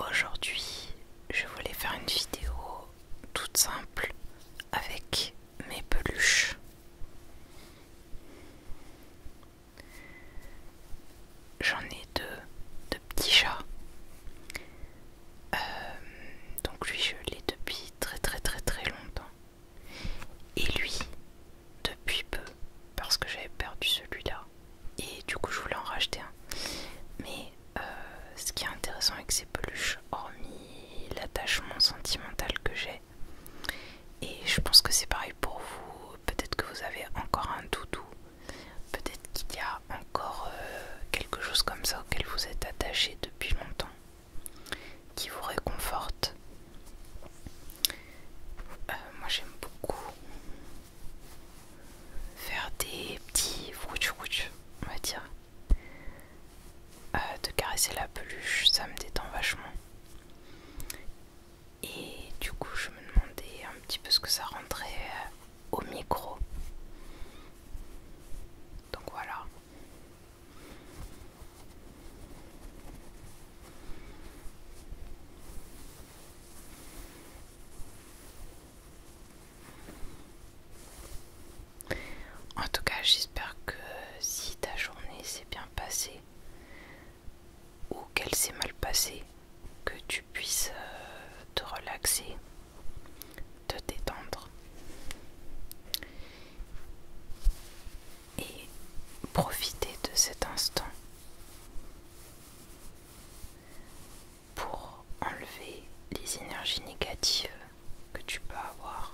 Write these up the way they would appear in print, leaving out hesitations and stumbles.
Aujourd'hui, je voulais faire une vidéo toute simple avec mes peluches. J'en ai deux petits chats. Donc lui, je l'ai depuis très longtemps. Et lui, depuis peu, parce que j'avais perdu celui-là. Et du coup, je voulais en racheter un. Mais ce qui est intéressant avec ces peluches, hormis l'attachement sentimental que j'ai, et je pense que c'est pareil pour vous, peut-être que vous avez encore un doudou, peut-être qu'il y a encore quelque chose comme ça auquel vous êtes attaché depuis longtemps, qui vous réconforte. Moi j'aime beaucoup faire des petits frouch, on va dire. De caresser la peluche, ça me détend vachement. Et du coup je me demandais un petit peu ce que ça rentrait au micro. Donc voilà. En tout cas, j'espère que si ta journée s'est bien passée ou qu'elle s'est mal passée, que tu puisses te relaxer, te détendre et profiter de cet instant pour enlever les énergies négatives que tu peux avoir.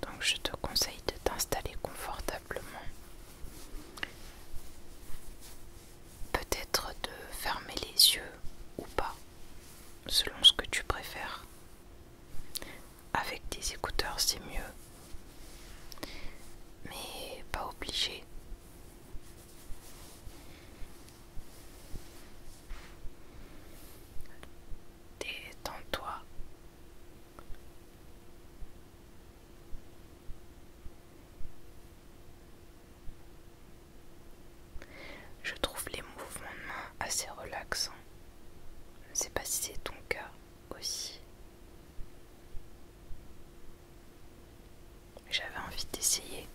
Donc je te conseille de t'installer confortablement. Peut-être de fermer les yeux ou pas, selon ce que tu préfères. Avec des écouteurs c'est mieux, mais pas obligé. Détends-toi. Je trouve les mouvements de main assez relaxants. Je ne sais pas si c'est ton cas aussi. J'avais envie d'essayer.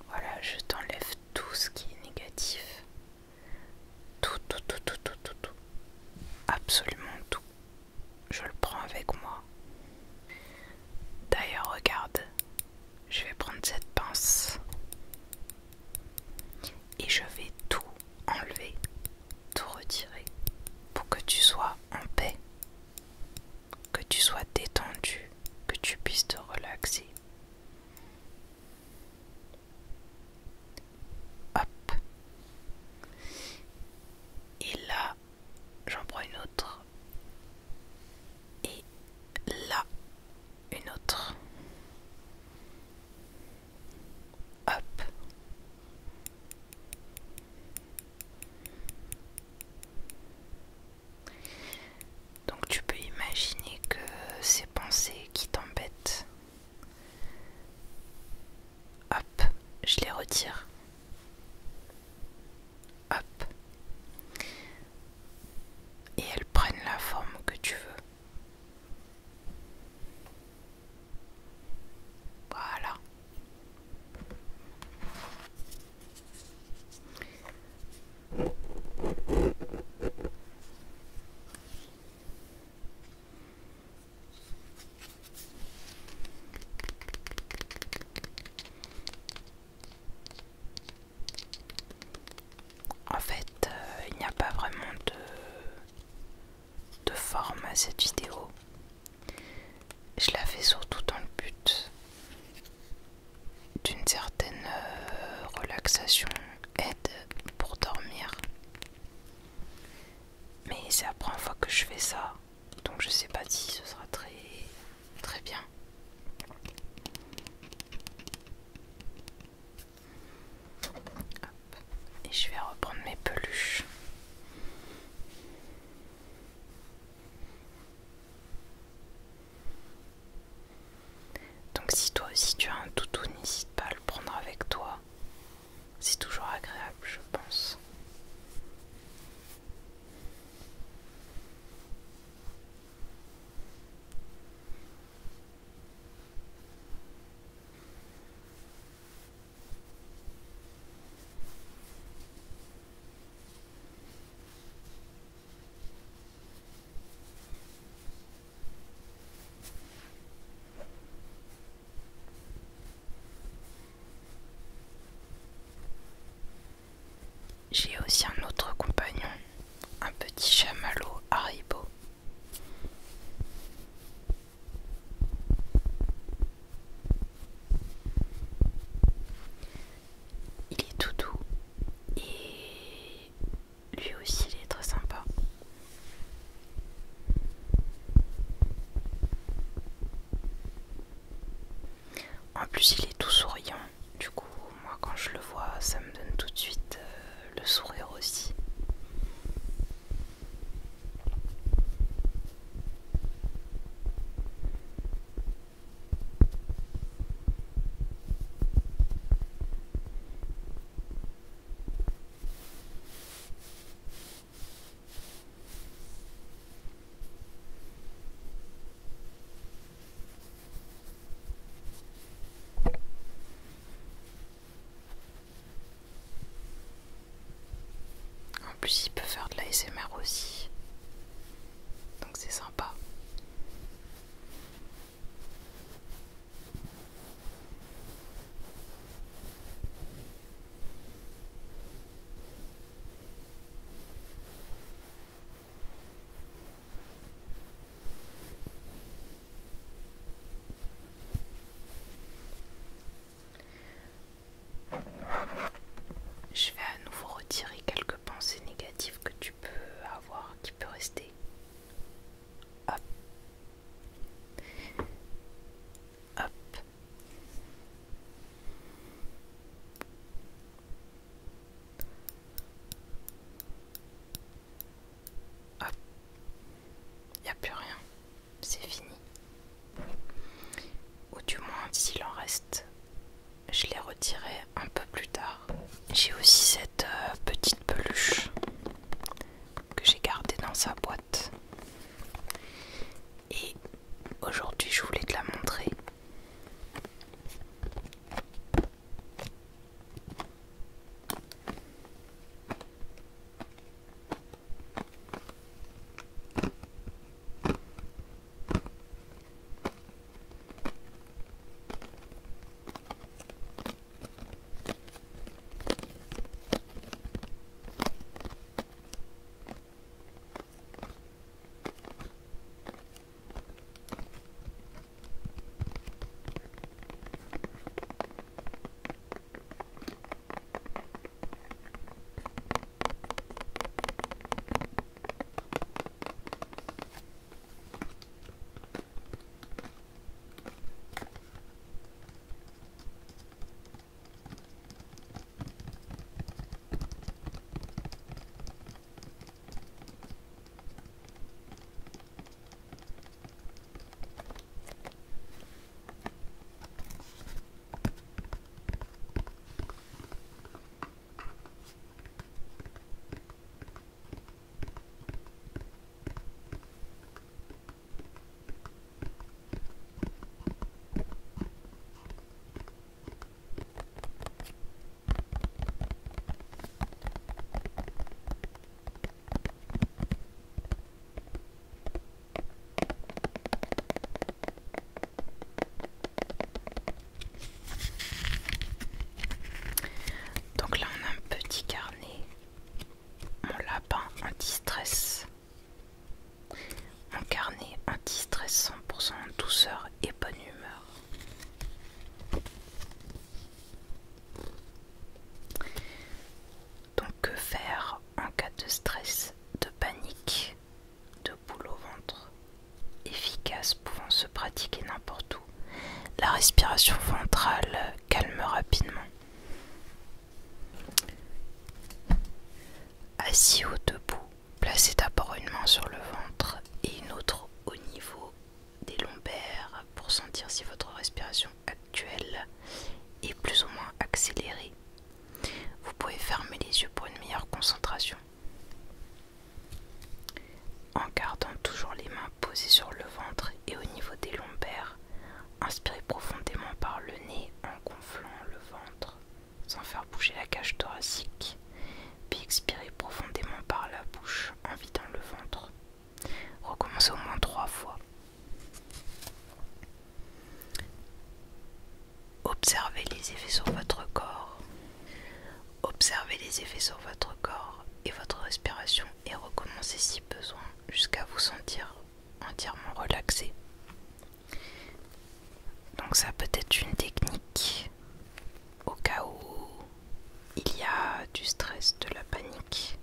Voilà, je t'enlève tout ce qui est négatif. Tout. Absolument tout. Je le prends avec moi. D'ailleurs, regarde, je vais prendre cette pince et je vais tout enlever, tout retirer pour que tu sois en paix, que tu sois détendu, que tu puisses te relaxer. Hop. Et là, j'en prends une autre. Et là, une autre. Hop. Donc tu peux imaginer que ces pensées qui t'embêtent, hop, je les retire. Hop. Et elles prennent la forme que tu veux. Voilà. En fait, il n'y a pas vraiment de forme à cette vidéo. Je la fais surtout dans le but d'une certaine relaxation relaxation aide pour dormir. Mais c'est la première fois que je fais ça, donc je sais pas si ce sera très bien. Hop. Et je vais reprendre mes peluches. Donc si toi aussi tu as un toutou, n'hésite pas à le prendre avec toi. C'est toujours agréable, je pense. J'ai aussi un autre compagnon, un petit chamallow Haribo. Il est tout doux et lui aussi il est très sympa. En plus il est tout souriant, du coup moi quand je le vois ça me donne tout de suite le sourire aussi. En plus il peut faire de l'ASMR aussi, donc c'est sympa. Je vais à nouveau retirer quelques pensées négatives que tu peux avoir, qui peut rester. Hop. Hop. Hop. Il n'y a plus rien. C'est fini. Ou du moins, s'il en reste, je les retirerai un peu plus tard. J'ai aussi cette petite peluche que j'ai gardée dans sa boîte. Et aujourd'hui, je voulais te la montrer. Assis ou debout, placez d'abord une main sur le ventre et une autre au niveau des lombaires pour sentir si votre respiration actuelle est plus ou moins accélérée. Vous pouvez fermer les yeux pour une meilleure concentration. En gardant toujours les mains posées sur le ventre et au niveau des lombaires, inspirez profondément par le nez en gonflant le ventre sans faire bouger la cage thoracique, puis expirez profondément par la bouche en vidant le ventre. Recommencez au moins 3 fois. Observez les effets sur votre corps. Observez les effets sur votre corps et votre respiration et recommencez si besoin jusqu'à vous sentir entièrement relaxé. Donc ça peut être une technique au cas où il y a du stress, de la panique.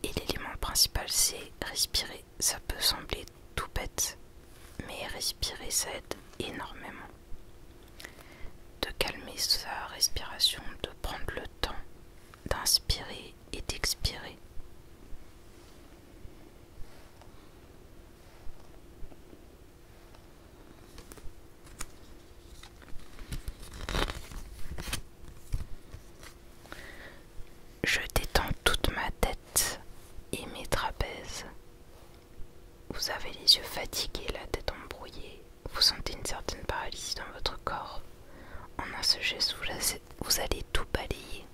Et l'élément principal c'est respirer. Ça peut sembler tout bête, mais respirer ça aide énormément. De calmer sa respiration, de prendre le temps d'inspirer et d'expirer. Je détends toute ma tête et mes trapèzes. Vous avez les yeux fatigués, la tête embrouillée. Vous sentez une certaine paralysie dans votre corps. En un seul geste, vous allez tout balayer.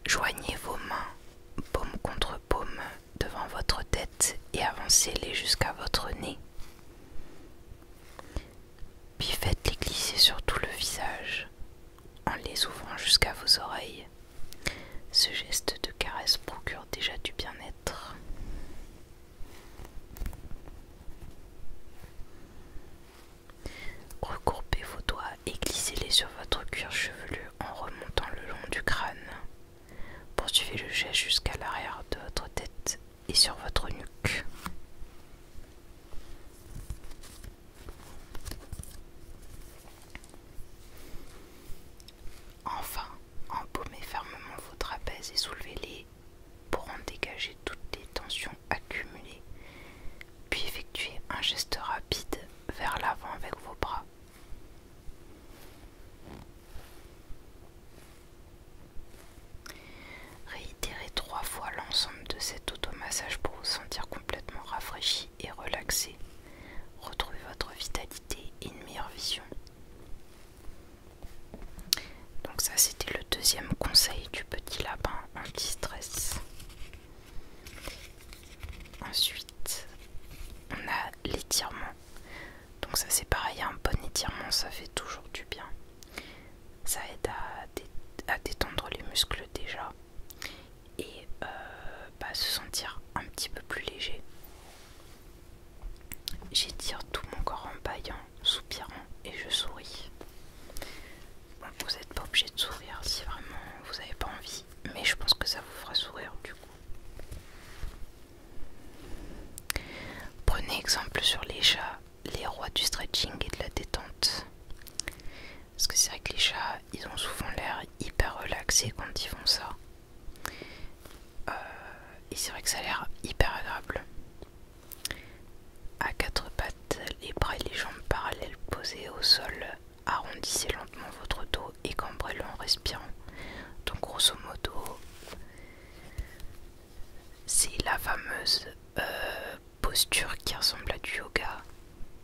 Joignez vos mains, paume contre paume, devant votre tête et avancez-les jusqu'à votre nez. Puis faites-les glisser sur tout le visage, en les ouvrant jusqu'à vos oreilles. Ce geste de caresse procure déjà du bien-être. Recourbez vos doigts et glissez-les sur votre cuir chevelu en remontant le long du crâne. Poursuivez le geste jusqu'à l'arrière de votre tête et sur votre nuque. Enfin, empaumez fermement vos trapèzes et soulevez-les pour en dégager toutes les tensions accumulées. Puis effectuez un geste rapide vers l'avant avec vos bras. Réitérez 3 fois l'ensemble de cet automassage pour vous sentir complètement rafraîchi et relaxé. Retrouvez votre vitalité et une meilleure vision. Donc ça c'était le deuxième conseil du petit lapin anti-stress. Ensuite, on a l'étirement. Donc ça c'est pareil, un bon étirement ça fait toujours du bien. Ça aide à détendre les muscles déjà et se sentir un petit peu plus léger. J'étire tout mon corps en bâillant, soupirant et je souris. Bon, vous n'êtes pas obligé de sourire si vraiment vous n'avez pas envie, mais je pense que ça vous fera sourire du coup. Prenez exemple sur les chats, les rois du stretching et de la détente. Parce que c'est vrai que les chats, ils ont souvent l'air hyper relaxés quand ils font ça. Et c'est vrai que ça a l'air hyper agréable. À 4 pattes, les bras et les jambes parallèles posés au sol, arrondissez lentement votre dos et cambrez-le en respirant. Donc grosso modo, c'est la fameuse posture qui ressemble à du yoga,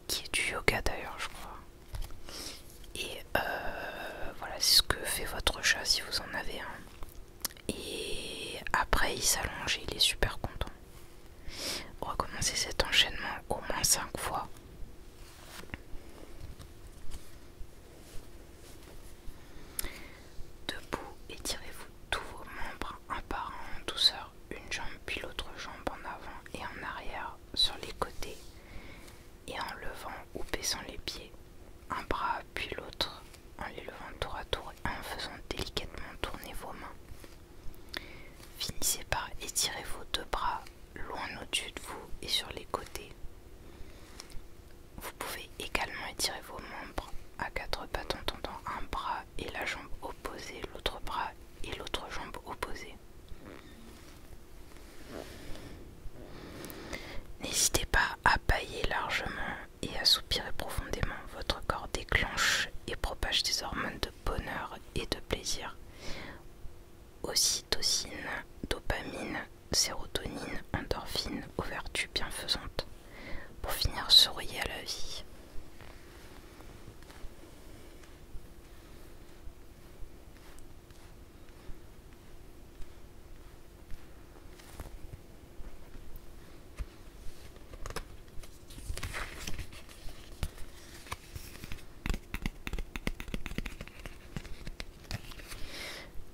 qui est du yoga d'ailleurs je crois. Et voilà, c'est ce que fait votre chat si vous en avez un. Et après il s'allonge et il est super content. Recommencez cet enchaînement au moins 5 fois. Debout, étirez-vous tous vos membres un par un en douceur, une jambe puis l'autre jambe en avant et en arrière sur les côtés et en levant ou baissant les pieds, un bras puis l'autre en les levant tour à tour et en faisant délicatement tourner vos mains. Finissez par étirer vos 2 bras loin au-dessus de vous et sur les côtés. Vous pouvez également étirer vos membres à quatre pattes en tendant un bras et la jambe opposée, l'autre bras et l'autre jambe opposée. N'hésitez pas à bâiller largement et à soupirer profondément. Votre corps déclenche et propage des hormones de bonheur et de plaisir. Ocytocine, dopamine, sérotonine, endorphine aux vertus bienfaisantes. Pour finir, souriez à la vie.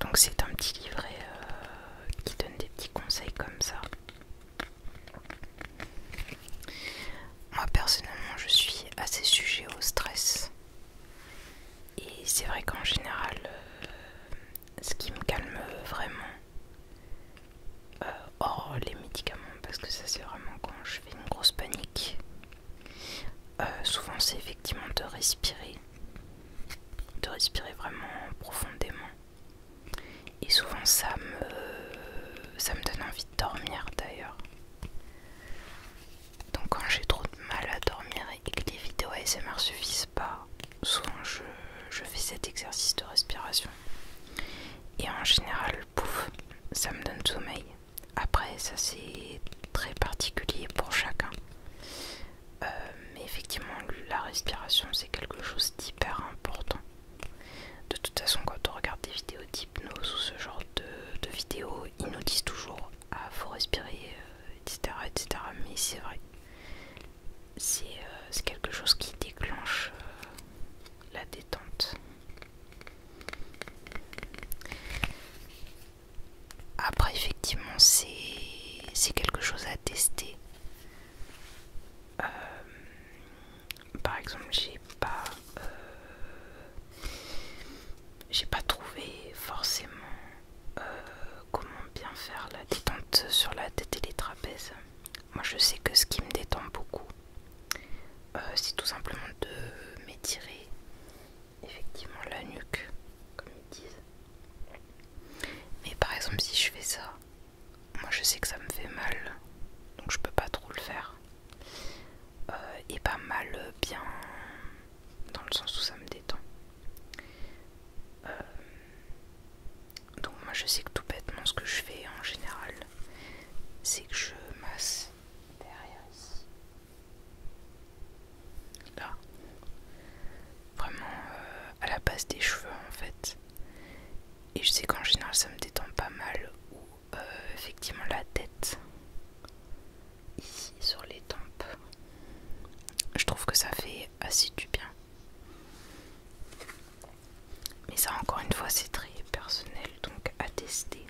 Donc c'est un petit livret qui donne des petits conseils comme ça. Moi personnellement je suis assez sujet au stress. Et c'est vrai qu'en général ce qui me calme vraiment, hors les médicaments, parce que ça c'est vraiment quand je fais une grosse panique, souvent c'est effectivement de respirer vraiment profondément. Et souvent ça me donne envie de dormir d'ailleurs. Donc quand j'ai trop de mal à dormir et que les vidéos ASMR suffisent pas, souvent je fais cet exercice de respiration. Et en général, pouf, ça me donne sommeil. Après ça c'est très particulier pour chacun. Mais effectivement la respiration c'est quelque chose d'hyper important. De toute façon quand on regarde des vidéos d'hypnose ou ce genre de vidéos, ils nous disent toujours ah faut respirer, etc. Mais c'est vrai, c'est quelque chose qui déclenche la détente. Après effectivement c'est quelque chose à tester. Par exemple j'ai pas trouvé forcément comment bien faire la détente sur la tête et les trapèzes. Moi je sais que ce qui me détend beaucoup, c'est tout simplement de m'étirer effectivement la nuque, comme ils disent. Mais par exemple si je fais ça, moi je sais que ça me fait mal, donc je peux pas trop le faire. Et pas mal bien dans le sens où ça me détend. Donc moi je sais que tout bêtement ce que je fais en général, c'est que je masse derrière ici, là, vraiment à la base des cheveux en fait. Et je sais qu'en général ça me détend pas mal. Ou effectivement la tête, ici sur les tempes, je trouve que ça fait assez du bien. Mais ça encore une fois c'est très personnel, donc à tester.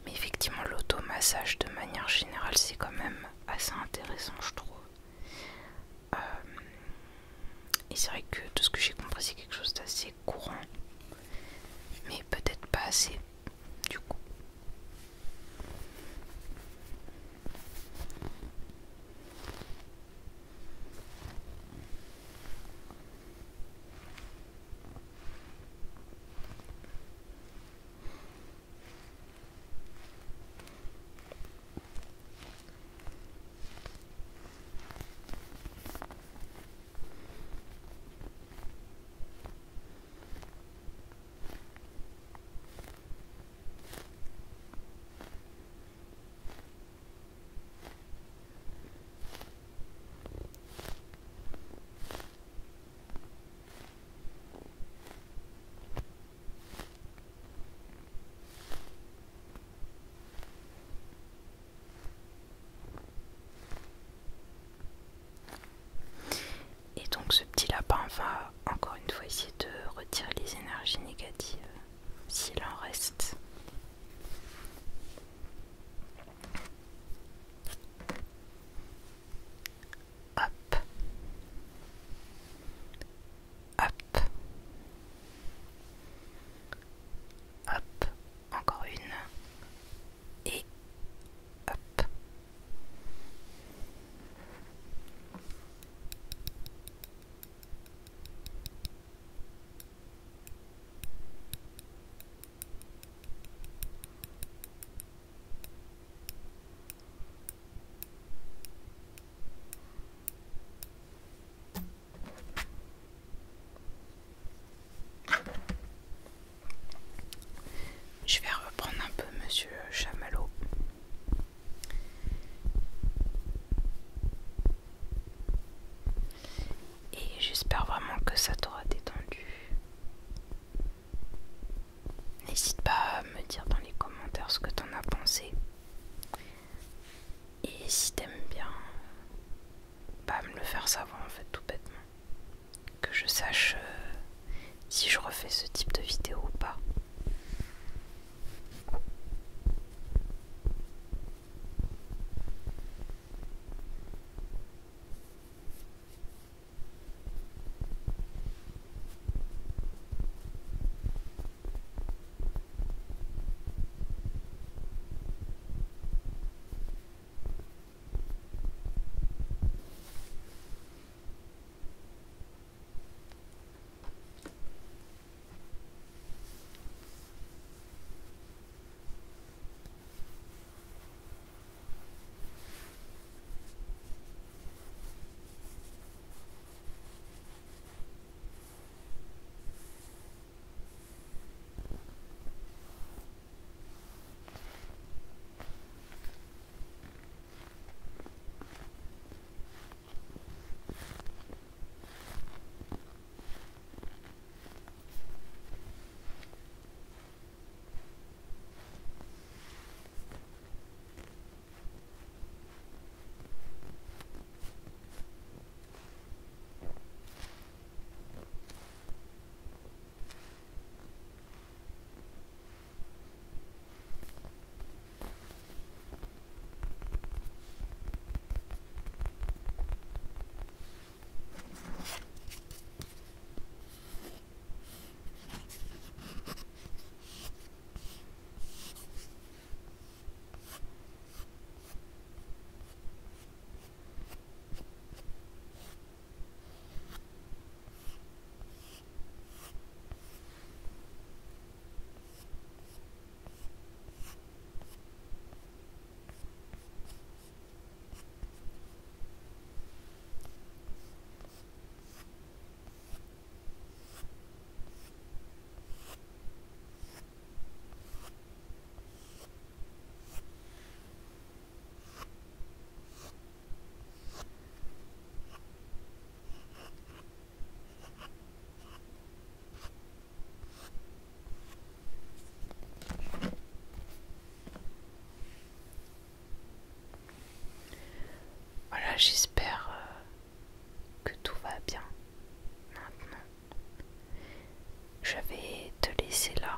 Mais effectivement l'automassage de manière générale c'est quand même assez intéressant je trouve. Et c'est vrai que de ce que j'ai compris c'est quelque chose d'assez courant, mais peut-être pas assez du coup. Et donc ce petit lapin va encore une fois essayer de retirer les énergies négatives s'il en reste. Hop. Hop. Hop. Encore une. Et hop. ça t'aura détendu. N'hésite pas à me dire dans les commentaires ce que t'en as pensé. Et si t'aimes bien, bah me le faire savoir en fait tout bêtement. Que je sache si je refais ce type de vidéo ou pas. Voilà, j'espère que tout va bien maintenant. Je vais te laisser là